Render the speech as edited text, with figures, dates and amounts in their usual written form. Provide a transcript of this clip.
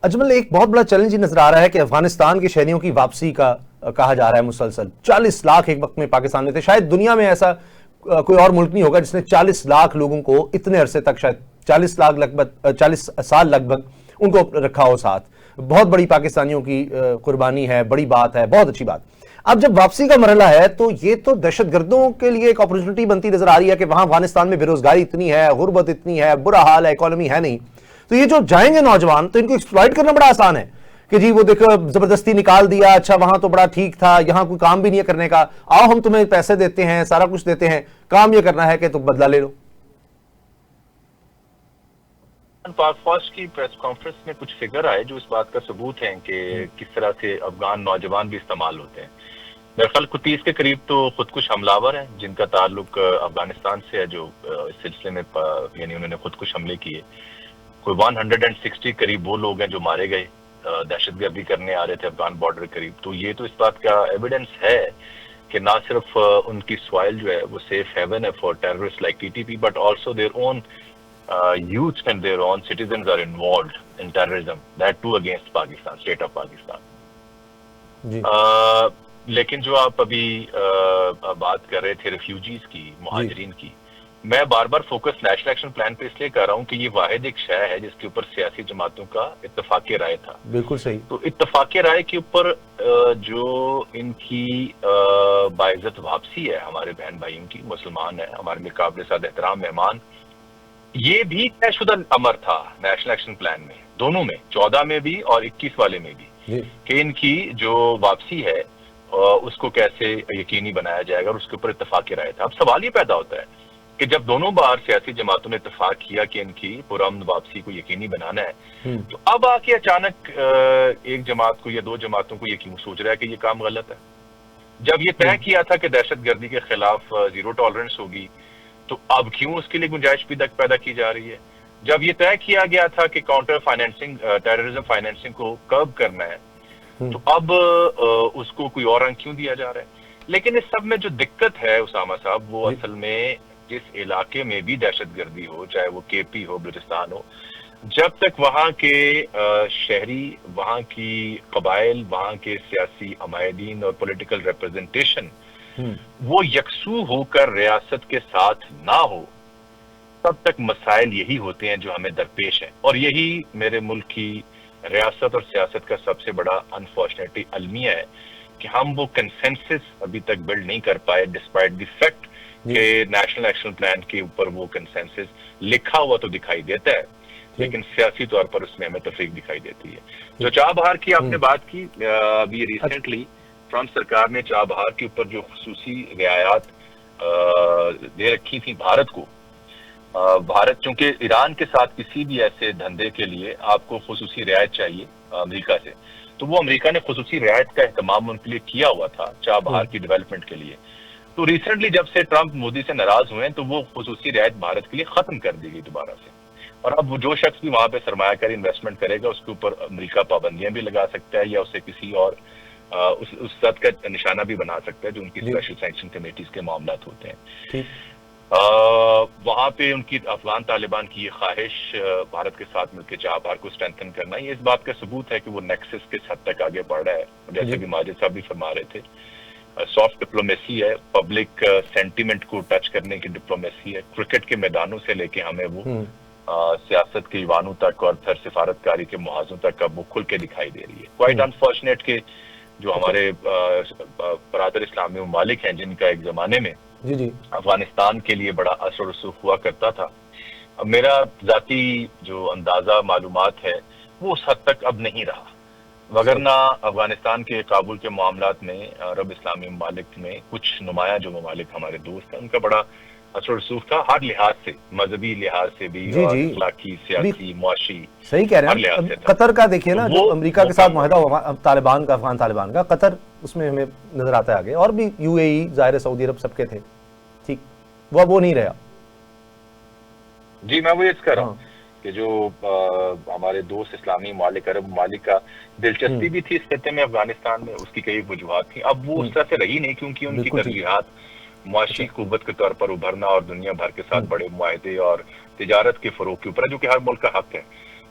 اجمل، ایک بہت بڑا چیلنج نظر آ رہا ہے کہ افغانستان کے شہریوں کی واپسی کا کہا جا رہا ہے مسلسل. 40 لاکھ ایک وقت میں پاکستان میں تھے. شاید دنیا میں ایسا کوئی اور ملک نہیں ہوگا جس نے 40 لاکھ لوگوں کو اتنے عرصے تک، شاید 40 لاکھ لگ بھگ 40 سال لگ بھگ ان کو رکھا ہو ساتھ. بہت بڑی پاکستانیوں کی قربانی ہے، بڑی بات ہے، بہت اچھی بات. اب جب واپسی کا مرحلہ ہے تو یہ تو دہشت گردوں کے لیے ایک اپرچونٹی بنتی نظر آ رہی ہے کہ وہاں افغانستان میں بے روزگاری اتنی ہے، غربت اتنی ہے، برا حال ہے، اکانومی ہے نہیں. تو یہ جو جائیں گے نوجوان تو ان کو ایکسپلائٹ کرنا بڑا آسان ہے کہ جی وہ دیکھو زبردستی نکال دیا، اچھا وہاں تو بڑا ٹھیک تھا، یہاں کوئی کام بھی نہیں ہے کرنے کا، آؤ ہم تمہیں پیسے دیتے ہیں، سارا کچھ دیتے ہیں، کام یہ کرنا ہے کہ تم بدلہ لے لو. پاک فوج کی پریس کانفرنس میں کچھ فگر آئے جو اس بات کا ثبوت ہیں کہ کس طرح سے افغان نوجوان بھی استعمال ہوتے ہیں. میرے خیال کو 30 کے قریب تو خودکش حملہ آور ہیں جن کا تعلق افغانستان سے ہے، جو اس سلسلے میں یعنی انہوں نے خودکش حملے کیے. کوئی 160 قریب وہ لوگ ہیں جو مارے گئے دہشت گردی کرنے آ رہے تھے افغان بارڈر قریب. تو یہ تو اس بات کا ایویڈنس ہے کہ نہ صرف ان کی سوائل جو ہے وہ سیف ہیون ہے for terrorist like T T P, but also their own youth and their own citizens are involved in terrorism, that too against Pakistan, state of Pakistan. لیکن جو آپ ابھی بات کر رہے تھے ریفیوجیز کی، مہاجرین کی، میں بار بار فوکس نیشنل ایکشن پلان پہ اس لیے کر رہا ہوں کہ یہ واحد ایک شے ہے جس کے اوپر سیاسی جماعتوں کا اتفاق رائے تھا. بالکل صحیح. تو اتفاق رائے کے اوپر جو ان کی باعزت واپسی ہے ہمارے بہن بھائیوں کی، مسلمان ہیں ہمارے لیے قابل صد احترام مہمان، یہ بھی طے شدہ امر تھا نیشنل ایکشن پلان میں، دونوں میں، 14 میں بھی اور 21 والے میں بھی، کہ ان کی جو واپسی ہے اس کو کیسے یقینی بنایا جائے گا اور اس کے اوپر اتفاق رائے تھا. اب سوال یہ پیدا ہوتا ہے کہ جب دونوں بار سیاسی جماعتوں نے اتفاق کیا کہ ان کی پرامن واپسی کو یقینی بنانا ہے، تو اب آ کے اچانک ایک جماعت کو یا دو جماعتوں کو یہ کیوں سوچ رہا ہے کہ یہ کام غلط ہے؟ جب یہ طے کیا تھا کہ دہشت گردی کے خلاف زیرو ٹالرنس ہوگی، تو اب کیوں اس کے لیے گنجائش پیدا کی جا رہی ہے؟ جب یہ طے کیا گیا تھا کہ کاؤنٹر فائنینسنگ، ٹیررزم فائنینسنگ کو کرب کرنا ہے، تو اب اس کو کوئی اور رنگ کیوں دیا جا رہا ہے؟ لیکن اس سب میں جو دقت ہے اسامہ صاحب، وہ اصل میں جس علاقے میں بھی دہشت گردی ہو، چاہے وہ کے پی ہو، بلوچستان ہو، جب تک وہاں کے شہری، وہاں کی قبائل، وہاں کے سیاسی عمائدین اور پولیٹیکل ریپرزنٹیشن وہ یکسو ہو کر ریاست کے ساتھ نہ ہو، تب تک مسائل یہی ہوتے ہیں جو ہمیں درپیش ہیں. اور یہی میرے ملک کی ریاست اور سیاست کا سب سے بڑا انفارچونیٹلی المیہ ہے کہ ہم وہ کنسنسس ابھی تک بلڈ نہیں کر پائے، ڈسپائٹ دی فیکٹ کہ نیشنل ایکشن پلان کے اوپر وہ کنسنسس لکھا ہوا تو دکھائی دیتا ہے، لیکن سیاسی طور پر اس میں ہمیں تفریق دکھائی دیتی ہے. جو چابہار کی آپ نے بات کی، ابھی ریسنٹلی ٹرمپ سرکار نے چابہار کے اوپر جو خصوصی رعایات دے رکھی تھی بھارت کو، بھارت چونکہ ایران کے ساتھ کسی بھی ایسے دھندے کے لیے آپ کو خصوصی رعایت چاہیے امریکہ سے، تو وہ امریکہ نے خصوصی رعایت کا اہتمام ان کے لیے کیا ہوا تھا چابہار کی ڈیولپمنٹ کے لیے. تو ریسنٹلی جب سے ٹرمپ مودی سے ناراض ہوئے ہیں تو وہ خصوصی رعایت بھارت کے لیے ختم کر دی گئی دوبارہ سے. اور اب وہ جو شخص بھی وہاں پہ سرمایہ کاری انویسٹمنٹ کرے گا اس کے اوپر امریکہ پابندیاں بھی لگا سکتا ہے یا اسے کسی اور اس سطح کا نشانہ بھی بنا سکتا ہے جو ان کی اسپیشل سینکشن کمیٹیز کے معاملات ہوتے ہیں. وہاں پہ ان کی افغان طالبان کی یہ خواہش بھارت کے ساتھ مل کے چابہار کو اسٹرینتھن کرنا، یہ اس بات کا ثبوت ہے کہ وہ نیکسس کس حد تک آگے بڑھ رہا ہے. جیسے کہ ماجد صاحب بھی فرما رہے تھے، سافٹ ڈپلومیسی ہے، پبلک سینٹیمنٹ کو ٹچ کرنے کی ڈپلومیسی ہے، کرکٹ کے میدانوں سے لے کے ہمیں وہ سیاست کے ایوانوں تک اور پھر سفارتکاری کے محاذوں تک اب وہ کھل کے دکھائی دے رہی ہے. کوائٹ انفارچونیٹ کہ جو ہمارے برادر اسلامی ممالک ہیں جن کا ایک زمانے میں افغانستان کے لیے بڑا اثر و رسوخ ہوا کرتا تھا، اب میرا ذاتی جو اندازہ معلومات ہے وہ اس حد تک اب نہیں رہا، وگرنہ افغانستان کے کابل کے معاملات میں عرب اسلامی ممالک میں کچھ نمایاں جو ممالک ہمارے دوست ہیں ان کا بڑا اثر و رسوخ تھا، ہر لحاظ سے، مذہبی لحاظ سے بھی اور اخلاقی، سیاسی، معاشی. صحیح کہہ رہے ہیں. قطر کا دیکھیے نا، جو امریکہ کے ساتھ معاہدہ ہوا طالبان کا، افغان طالبان کا، قطر اس میں ہمیں نظر آتا ہے آگے، اور بھی یو اے ای، ظاہر سعودی عرب سب کے تھے، ٹھیک، وہ نہیں رہا. جی میں وہ یہ کہہ رہا ہوں کہ جو ہمارے دوست اسلامی ممالک، عرب ممالک کا دلچسپی بھی تھی اس خطے میں افغانستان میں، اس کی کئی وجوہات تھیں، اب وہ اس طرح سے رہی نہیں کیونکہ ان کی ترجیحات معاشی قوت کے طور پر ابھرنا اور دنیا بھر کے ساتھ بڑے معاہدے اور تجارت کے فروغ کے اوپر ہے جو کہ ہر ملک کا حق ہے.